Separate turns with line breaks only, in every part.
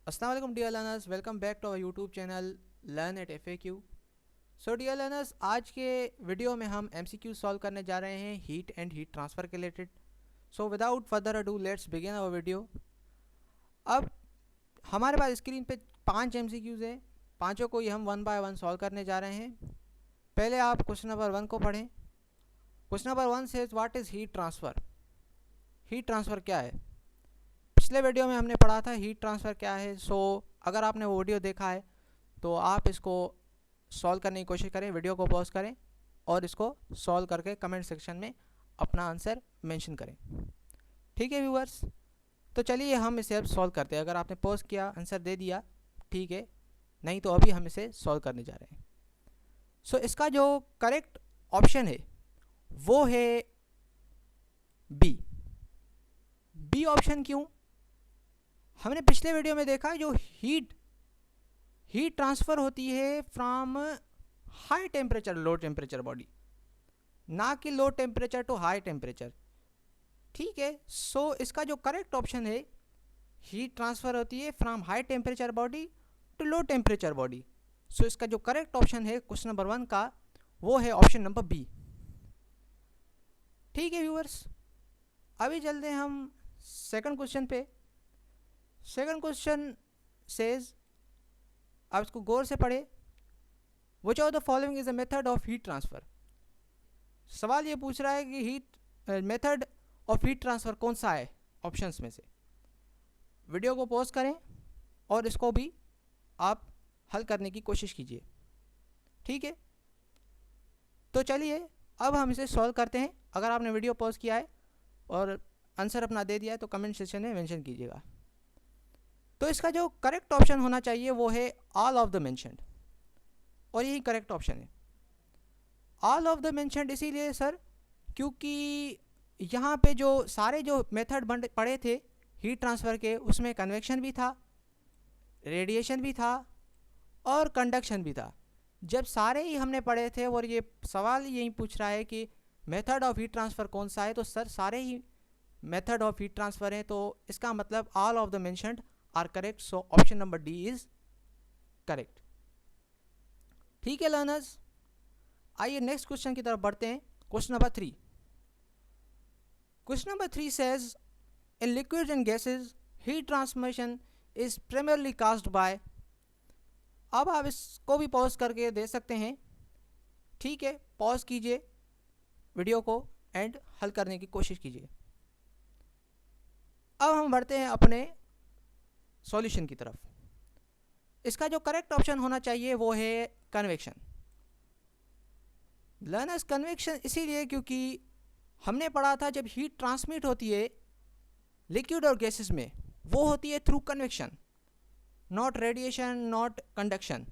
अस्सलाम वालेकुम dear learners, welcome back to our YouTube channel learn at FAQ। So dear learners, आज के video में हम MCQ सॉल्व करने जा रहे हैं हीट एंड हीट ट्रांसफ़र के related. So without further ado let's begin our video. अब हमारे पास स्क्रीन पे 5 MCQs हैं, पाँचों को ही हम वन बाय वन सॉल्व करने जा रहे हैं। पहले आप क्वेश्चन नंबर 1 को पढ़ें। Question number 1 says what is heat transfer. Heat transfer क्या है? पिछले वीडियो में हमने पढ़ा था हीट ट्रांसफ़र क्या है। सो अगर आपने वो वीडियो देखा है तो आप इसको सॉल्व करने की कोशिश करें, वीडियो को पॉज करें और इसको सॉल्व करके कमेंट सेक्शन में अपना आंसर मेंशन करें। ठीक है व्यूअर्स, तो चलिए हम इसे अब सॉल्व करते हैं। अगर आपने पॉज किया, आंसर दे दिया, ठीक है, नहीं तो अभी हम इसे सॉल्व करने जा रहे हैं। सो इसका जो करेक्ट ऑप्शन है वो है बी। बी ऑप्शन क्यों? हमने पिछले वीडियो में देखा जो हीट ट्रांसफ़र होती है from high temperature low temperature body, ना कि low temperature to high temperature. ठीक है, सो इसका जो करेक्ट ऑप्शन है हीट ट्रांसफ़र होती है from high temperature body to low temperature body. So इसका जो करेक्ट ऑप्शन है क्वेश्चन नंबर 1 का वो है ऑप्शन नंबर बी। ठीक है व्यूअर्स, अभी चलते हैं हम सेकंड क्वेश्चन पे। सेकंड क्वेश्चन सेज, आप इसको गौर से पढ़े, which of the following is a method of heat transfer. सवाल ये पूछ रहा है कि heat method of heat transfer कौन सा है ऑप्शंस में से। वीडियो को पॉज करें और इसको भी आप हल करने की कोशिश कीजिए। ठीक है, तो चलिए अब हम इसे सॉल्व करते हैं। अगर आपने वीडियो पॉज किया है और आंसर अपना दे दिया है तो कमेंट सेक्शन में मेंशन कीजिएगा। तो इसका जो करेक्ट ऑप्शन होना चाहिए वो है ऑल ऑफ द मेंशन्ड, और यही करेक्ट ऑप्शन है। ऑल ऑफ द मेंशन्ड इसीलिए सर क्योंकि यहाँ पे जो सारे जो मेथड पढ़े थे हीट ट्रांसफ़र के, उसमें कन्वेक्शन भी था, रेडिएशन भी था और कंडक्शन भी था। जब सारे ही हमने पढ़े थे और ये सवाल यही पूछ रहा है कि मेथड ऑफ हीट ट्रांसफ़र कौन सा है, तो सर सारे ही मेथड ऑफ हीट ट्रांसफ़र हैं, तो इसका मतलब all of the mentioned are correct. So option number D is correct. ठीक है लर्नर्स, आइए नेक्स्ट क्वेश्चन की तरफ बढ़ते हैं। Question number 3। Question number 3 says in liquids and gases heat transmission is primarily caused bye. अब आप इसको भी पॉज करके दे सकते हैं। ठीक है, पॉज कीजिए वीडियो को एंड हल करने की कोशिश कीजिए। अब हम बढ़ते हैं अपने सॉल्यूशन की तरफ। इसका जो करेक्ट ऑप्शन होना चाहिए वो है कन्वेक्शन। लर्नर्स, कन्वेक्शन इसीलिए क्योंकि हमने पढ़ा था जब हीट ट्रांसमिट होती है लिक्विड और गैसेस में वो होती है through convection, not radiation, not conduction,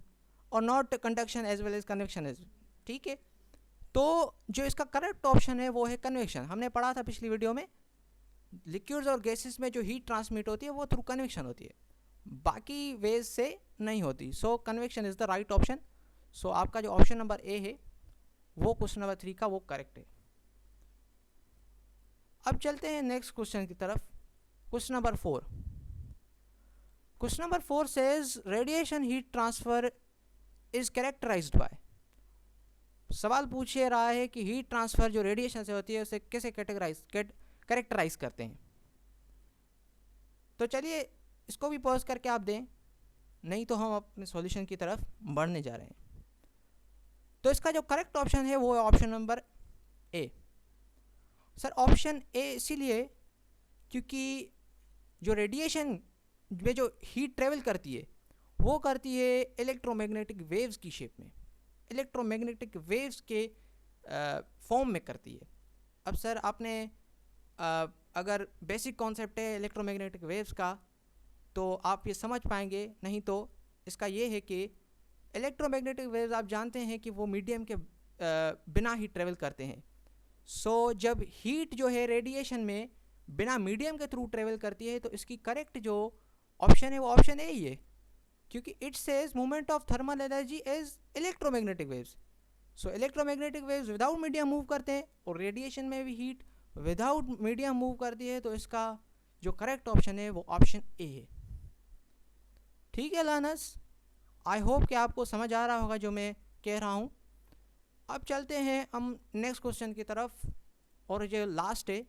और not conduction as well as convection as. ठीक है, तो जो इसका करेक्ट ऑप्शन है वो है कन्वेक्शन। हमने पढ़ा था पिछली वीडियो में लिक्विड्स और गैसेस में जो हीट ट्रांसमिट होती है वो थ्रू कन्वेक्शन होती है, बाकी वेज से नहीं होती। So convection is the right option. So आपका जो ऑप्शन नंबर ए है वो क्वेश्चन नंबर 3 का वो करेक्ट है। अब चलते हैं नेक्स्ट क्वेश्चन की तरफ। Question number 4। Question number 4 says radiation heat transfer is characterized by. सवाल पूछ रहा है कि हीट ट्रांसफ़र जो रेडिएशन से होती है उसे कैसे कैरेक्टराइज करते हैं। तो चलिए इसको भी पॉज करके आप दें, नहीं तो हम अपने सॉल्यूशन की तरफ बढ़ने जा रहे हैं। तो इसका जो करेक्ट ऑप्शन है वो है option number A. Sir option A इसीलिए क्योंकि जो रेडिएशन में जो हीट ट्रेवल करती है वो करती है इलेक्ट्रोमैग्नेटिक वेव्स की शेप में, इलेक्ट्रोमैग्नेटिक वेव्स के फॉर्म में करती है। अब सर आपने अगर बेसिक कॉन्सेप्ट है इलेक्ट्रोमैग्नेटिक वेव्स का तो आप ये समझ पाएंगे, नहीं तो इसका ये है कि इलेक्ट्रोमैग्नेटिक वेव्स आप जानते हैं कि वो मीडियम के बिना ही ट्रेवल करते हैं। सो जब हीट जो है रेडिएशन में बिना मीडियम के थ्रू ट्रेवल करती है तो इसकी करेक्ट जो ऑप्शन है वो ऑप्शन ए ही है, क्योंकि it says movement of thermal energy is electromagnetic waves. So electromagnetic waves without medium move करते हैं और रेडिएशन में भी हीट विदाउट मीडियम मूव करती है, तो इसका जो करेक्ट ऑप्शन है वो ऑप्शन ए है। ठीक है लर्नर्स, आई होप कि आपको समझ आ रहा होगा जो मैं कह रहा हूँ। अब चलते हैं हम नेक्स्ट क्वेश्चन की तरफ, और जो लास्ट है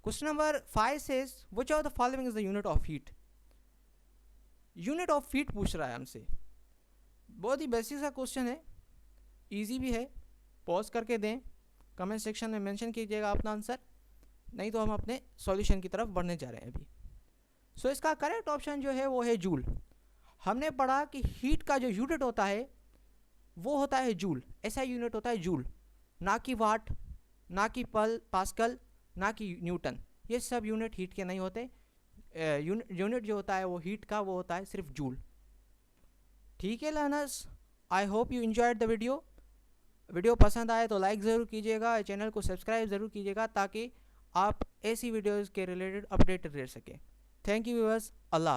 question number 5 says which of the following is the unit of heat. Unit of heat पूछ रहा है हमसे। बहुत ही बेसिक सा क्वेश्चन है, इजी भी है। पॉज करके दें, कमेंट सेक्शन में मेंशन कीजिएगा अपना आंसर, नहीं तो हम अपने सॉल्यूशन की तरफ बढ़ने जा रहे हैं अभी। सो इसका करेक्ट ऑप्शन जो है वो है जूल। हमने पढ़ा कि हीट का जो यूनिट होता है वो होता है जूल, ऐसा यूनिट होता है जूल, ना कि वाट, ना कि पास्कल, ना कि न्यूटन। ये सब यूनिट हीट के नहीं होते। यूनिट जो होता है वो हीट का वो होता है सिर्फ जूल। ठीक है learners, I hope you enjoyed the video. Video पसंद आए तो लाइक ज़रूर कीजिएगा, चैनल को सब्सक्राइब ज़रूर कीजिएगा ताकि आप ऐसी वीडियोज़ के रिलेटेड अपडेटेड रह सकें। थैंक यू व्यूअर्स, अल्लाह हाफ़िज़।